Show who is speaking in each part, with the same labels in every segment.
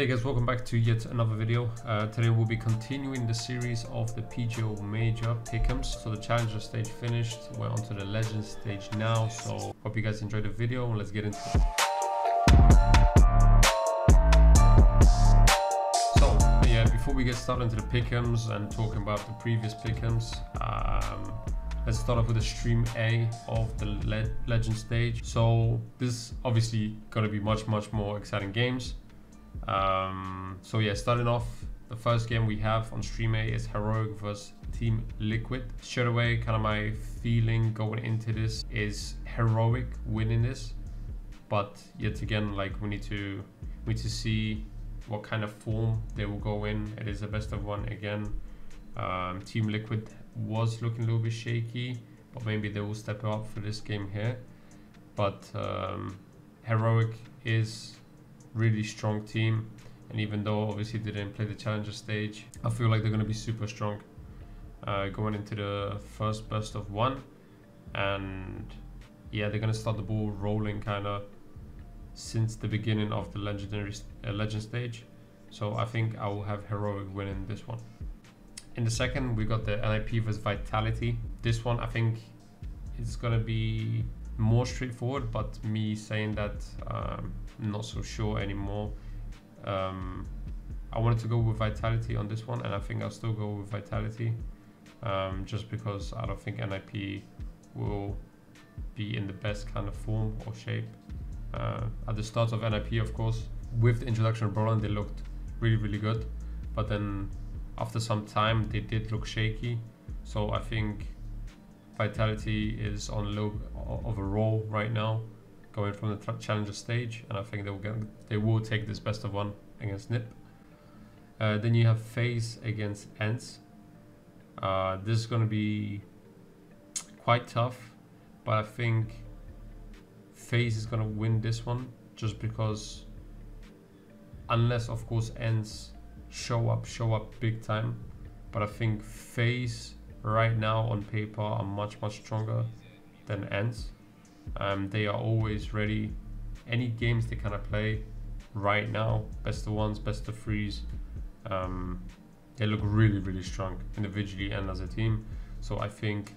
Speaker 1: Hey guys, welcome back to yet another video. Today we'll be continuing the series of the PGL Major Pick'ems. So the Challenger stage finished, we're on to the Legend stage now. So hope you guys enjoyed the video and let's get into it. So yeah, before we get started into the Pick'ems and talking about the previous Pick'ems, let's start off with the Stream A of the Legend stage. So this is obviously going to be much more exciting games. So yeah, starting off, the first game we have on Stream A is Heroic versus Team Liquid. Straight away, kind of my feeling going into this is Heroic winning this, but yet again, like we need to see what kind of form they will go in. It is a best of one again. Team Liquid was looking a little bit shaky, but maybe they will step up for this game here. But Heroic is really strong team, and even though obviously they didn't play the Challenger stage, I feel like they're going to be super strong going into the first best of one. And yeah, they're going to start the ball rolling kind of since the beginning of the Legend stage. So I think I will have Heroic winning this one. In the second, we got the NIP versus Vitality. This one I think it's going to be more straightforward, but me saying that, not so sure anymore. I wanted to go with Vitality on this one, and I think I'll still go with Vitality, just because I don't think NIP will be in the best kind of form or shape. At the start of NIP, of course, with the introduction of Broland, they looked really good, but then after some time they did look shaky. So I think Vitality is on a little of a roll right now, going from the Challenger stage, and I think they will take this best of one against NIP. Then you have FaZe against ENCE. This is going to be quite tough, but I think FaZe is going to win this one, just because unless of course ENCE show up big time. But I think FaZe right now on paper are much stronger than ENCE. They are always ready. Any games they kind of play right now, best of ones, best of threes, they look really strong individually and as a team. So I think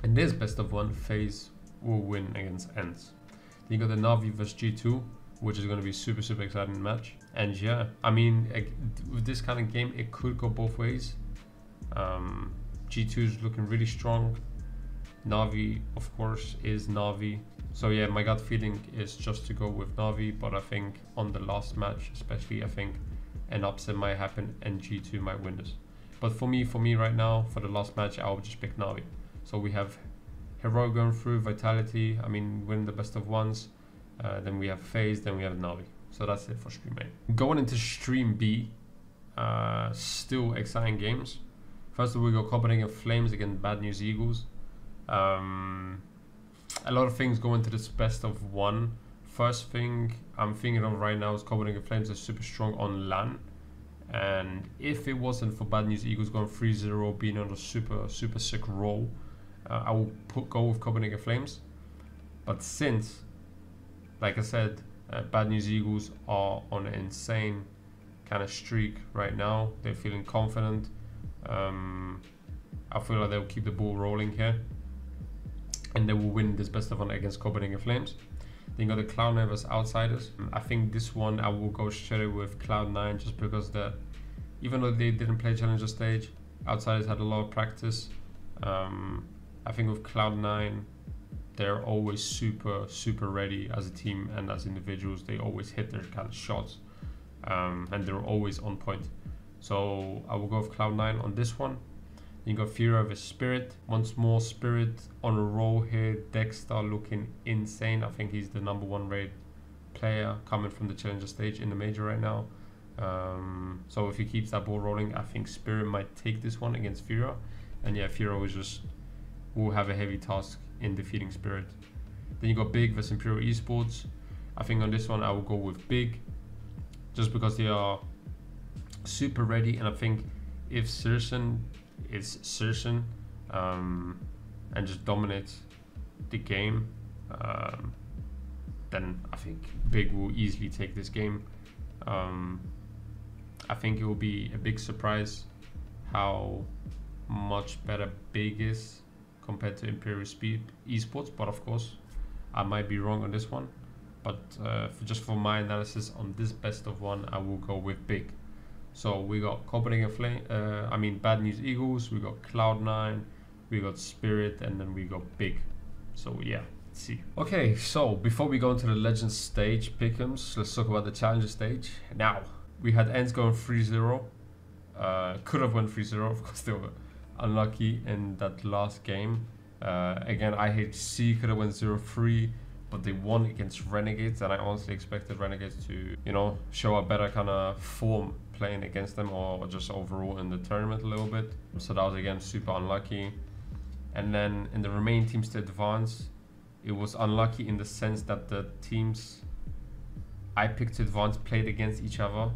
Speaker 1: in this best of one, FaZe will win against ENCE. Then you got the Na'Vi versus G2, which is going to be super exciting match. And yeah, I mean, with this kind of game, it could go both ways. G2 is looking really strong. Na'Vi, of course, is Na'Vi. So yeah, my gut feeling is just to go with Na'Vi, but I think on the last match, especially, I think an upset might happen and G2 might win this. But for me right now, for the last match, I'll just pick Na'Vi. So we have Heroic going through, Vitality, I mean, win the best of ones. Then we have FaZe, then we have Na'Vi. So that's it for Stream A. Going into Stream B, still exciting games. First of all, we got Copenhagen Flames against Bad News Eagles. A lot of things go into this best of one. First thing I'm thinking of right now is Copenhagen Flames are super strong on LAN, and if it wasn't for Bad News Eagles going 3-0, being on a super sick roll, I will go with Copenhagen Flames. But since, like I said, Bad News Eagles are on an insane kind of streak right now, they're feeling confident. I feel like they'll keep the ball rolling here, and they will win this best of one against Copenhagen Flames. Then you got the Cloud9 versus Outsiders. I think this one I will go straight with Cloud9, just because even though they didn't play Challenger stage, Outsiders had a lot of practice. I think with Cloud9, they're always super ready as a team and as individuals. They always hit their kind of shots, and they're always on point. So I will go with Cloud9 on this one. You got Fury versus Spirit. Once more, Spirit on a roll here. Dexter looking insane. I think he's the #1 rated player coming from the Challenger stage in the Major right now. So if he keeps that ball rolling, I think Spirit might take this one against Fury. And yeah, Fury will have a heavy task in defeating Spirit. Then you got Big versus Imperial Esports. I think on this one I will go with Big, just because they are super ready, and I think if Sirsen is Sirsen and just dominates the game, then I think Big will easily take this game. I think it will be a big surprise how much better Big is compared to Imperial Speed Esports, but of course I might be wrong on this one. But just for my analysis on this best of one, I will go with Big. So we got Copenhagen Flame, Bad News Eagles, we got Cloud9, we got Spirit, and then we got Big. So yeah, let's see. Okay, so before we go into the Legends stage pick'ems, let's talk about the Challenger stage. Now, we had Ents going 3-0. Could have went 3-0, of course they were unlucky in that last game. Again, IHC could have went 0-3, but they won against Renegades, and I honestly expected Renegades to, you know, show a better kind of form playing against them, or just overall in the tournament a little bit. So that was again super unlucky. And then in the remaining teams to advance, it was unlucky in the sense that the teams I picked to advance played against each other.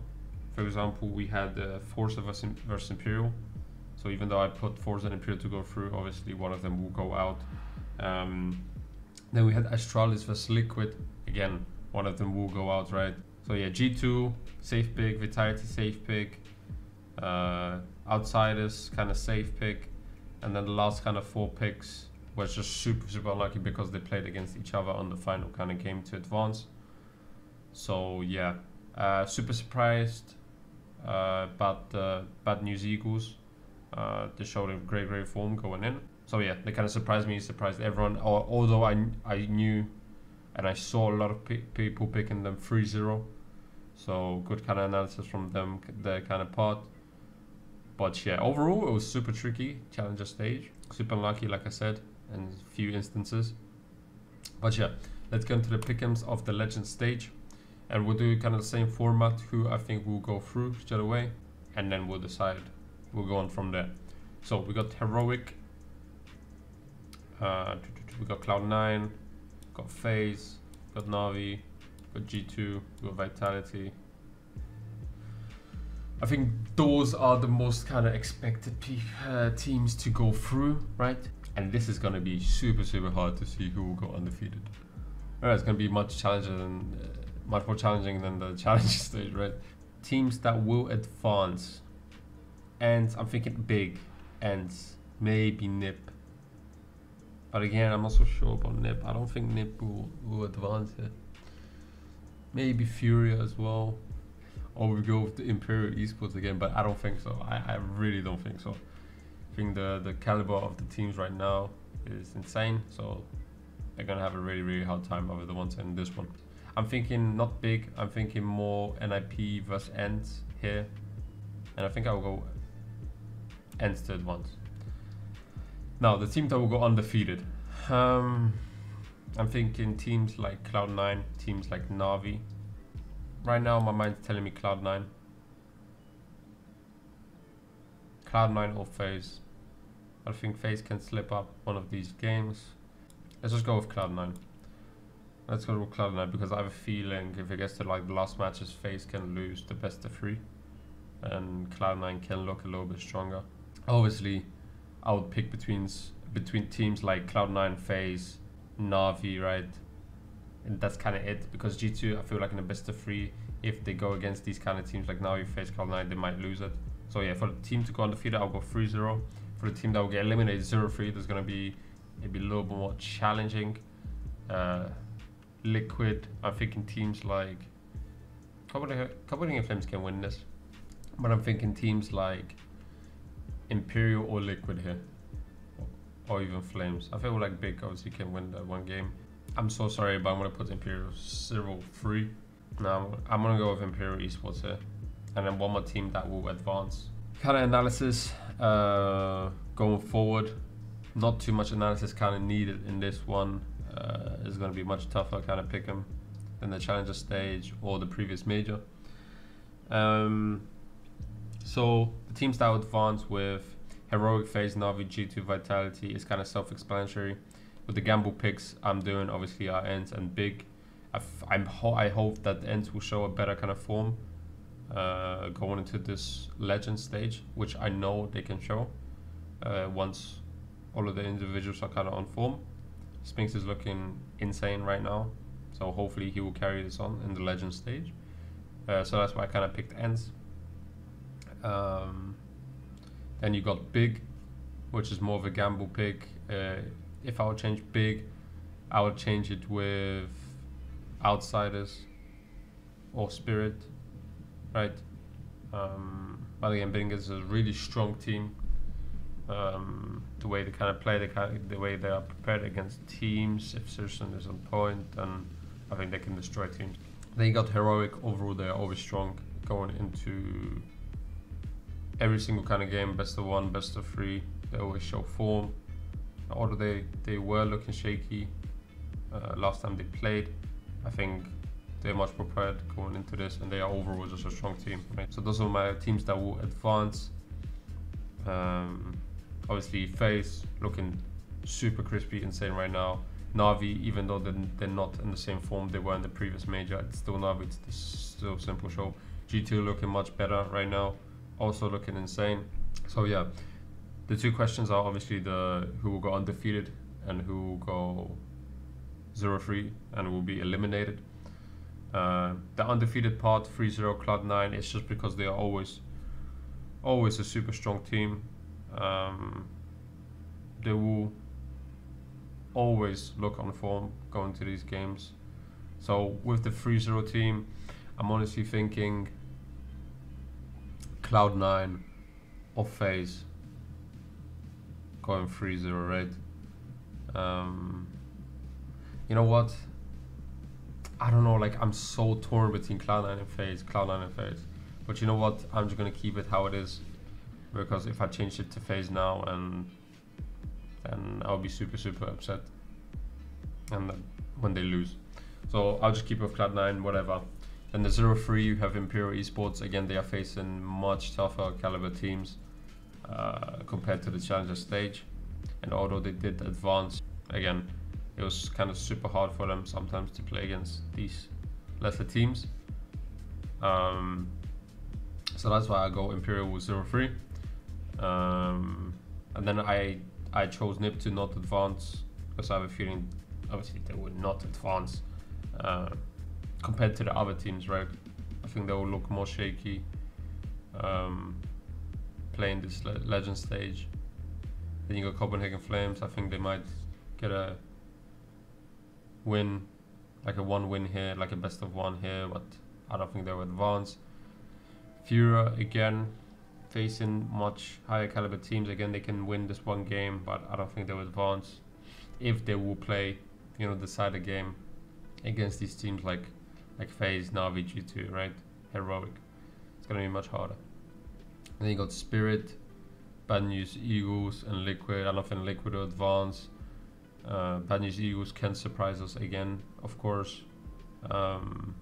Speaker 1: For example, we had Forza versus Imperial. So even though I put Forza and Imperial to go through, obviously one of them will go out. Then we had Astralis versus Liquid. Again, one of them will go out, right? So yeah, G2, safe pick. Vitality, safe pick. Outsiders, kind of safe pick. And then the last kind of 4 picks was just super unlucky because they played against each other on the final kind of game to advance. So yeah, super surprised about the Bad News Eagles. They showed a great form going in. So yeah, they kind of surprised me, surprised everyone. Although I knew and I saw a lot of people picking them 3-0. So good kind of analysis from them, their kind of part. But yeah, overall it was super tricky, Challenger stage. Super unlucky, like I said, in a few instances. But yeah, let's get into the pick'ems of the Legend stage. And we'll do kind of the same format, who I think will go through straight away. And then we'll decide, we'll go on from there. So we got Heroic. We got Cloud9, got FaZe, got Na'Vi, got G2, got Vitality. I think those are the most kind of expected teams to go through, right? And this is going to be super hard to see who will go undefeated. Alright, it's going to be much more challenging than the Challenger stage, right? Teams that will advance, and I'm thinking Big, and maybe NiP. But again, I'm not so sure about NiP. I don't think NiP will advance here. Maybe Furia as well. Or we go with the Imperial Esports again, but I don't think so. I really don't think so. I think the caliber of the teams right now is insane, so they're gonna have a really hard time over the ones in this one. I'm thinking not Big, I'm thinking more NIP versus Ents here. And I think I will go Ents to advance. Now, the team that will go undefeated. I'm thinking teams like Cloud9, teams like Na'Vi. Right now, my mind's telling me Cloud9. Cloud9 or FaZe. I think FaZe can slip up one of these games. Let's just go with Cloud9. Let's go with Cloud9 because I have a feeling if it gets to like the last matches, FaZe can lose the best of 3. And Cloud9 can look a little bit stronger. Obviously, I would pick between teams like Cloud9, FaZe, Na'Vi, right? And that's kind of it, because G2, I feel like in the best of 3, if they go against these kind of teams like Na'Vi, FaZe, Cloud9, they might lose it. So yeah, for the team to go undefeated, I'll go 3-0. For the team that will get eliminated 0-3, there's going to be maybe a little bit more challenging. Liquid, I'm thinking teams like Copenhagen Flames can win this, but I'm thinking teams like Imperial or Liquid here, or even Flames. I feel like Big obviously can win that one game. I'm so sorry, but I'm gonna put Imperial 0-3. Now I'm gonna go with Imperial Esports here, and then one more team that will advance. Kind of analysis going forward. Not too much analysis kind of needed in this one. It's gonna be much tougher kind of pick 'em than the Challenger stage or the previous major. So the teams that will advance with Heroic, FaZe, Na'Vi, G2, Vitality is kind of self-explanatory. With the gamble picks I'm doing, obviously are Ents and Big. I hope that Ents will show a better kind of form going into this Legend stage, which I know they can show once all of the individuals are kind of on form. Spinks is looking insane right now, so hopefully he will carry this on in the Legend stage. So that's why I kind of picked ends. Then you got big, which is more of a gamble pick. If I would change big, I would change it with outsiders or spirit, right? But again, big is a really strong team. The way they kind of play, the way they are prepared against teams. If Sirson is on point, then I think they can destroy teams. Then you got heroic. Overall, they are always strong going into every single kind of game. Best of 1, best of 3. They always show form. Although they were looking shaky last time they played, I think they're much prepared going into this, and they are overall just a strong team. Right? So those are my teams that will advance. Obviously, FaZe looking super crispy, insane right now. Na'Vi, even though they're not in the same form they were in the previous major, it's still Na'Vi, it's still simple show. G2 looking much better right now, also looking insane. So yeah, the two questions are obviously the who will go undefeated and who will go 0-3 and will be eliminated. The undefeated part, 3-0 Cloud9, it's just because they are always a super strong team. They will always look on form going to these games. So with the 3-0 team, I'm honestly thinking Cloud9 or FaZe going 3-0, right? You know what? I don't know, like I'm so torn between Cloud9 and FaZe, But you know what? I'm just gonna keep it how it is, because if I change it to FaZe now, and then I'll be super upset, and then when they lose. So I'll just keep it with Cloud9, whatever. Then the 0-3, you have Imperial Esports. Again, they are facing much tougher caliber teams compared to the Challenger stage. And although they did advance, again, it was kind of super hard for them sometimes to play against these lesser teams. So that's why I go Imperial with 0-3. And then I chose NiP to not advance, because I have a feeling obviously they would not advance compared to the other teams, right? I think they will look more shaky playing this legend stage. Then you got Copenhagen Flames. I think they might get a win, like a 1 win here, like a best of 1 here, but I don't think they will advance. Fura, again, facing much higher caliber teams. Again, they can win this 1 game, but I don't think they will advance. If they will play, you know, decide a game against these teams like FaZe, Na'Vi, G2, right? Heroic. It's gonna be much harder. And then you got Spirit, Bad News Eagles, and Liquid. I don't think Liquid will advance. Bad News Eagles can surprise us again, of course, and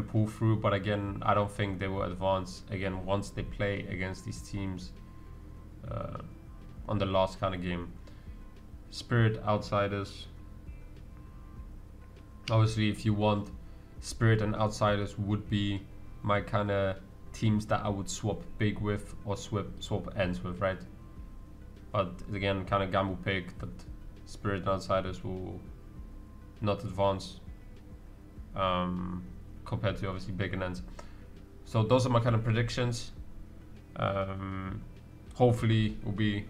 Speaker 1: pull through. But again, I don't think they will advance again once they play against these teams on the last kind of game. Spirit, Outsiders. Obviously, if you want, Spirit and Outsiders would be my kind of teams that I would swap big with or swap ends with, right? But again, kind of gamble pick that Spirit and Outsiders will not advance compared to obviously big and ends. So those are my kind of predictions. Hopefully it will be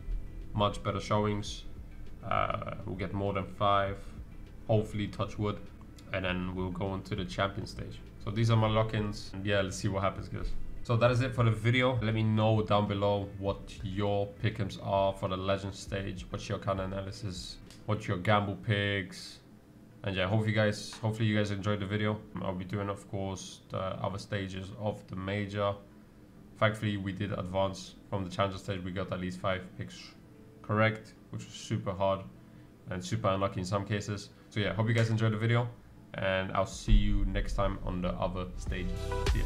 Speaker 1: much better showings. We'll get more than 5, hopefully, touch wood, and then we'll go into the champion stage. So these are my lock-ins, and yeah, let's see what happens, guys. So that is it for the video. Let me know down below what your pick'ems are for the legend stage, what's your kind of analysis, what's your gamble picks, and yeah, hopefully you guys enjoyed the video. I'll be doing, of course, the other stages of the major. Thankfully, we did advance from the challenger stage. We got at least 5 picks correct, which was super hard and super unlucky in some cases. So yeah, hope you guys enjoyed the video, and I'll see you next time on the other stages. See ya.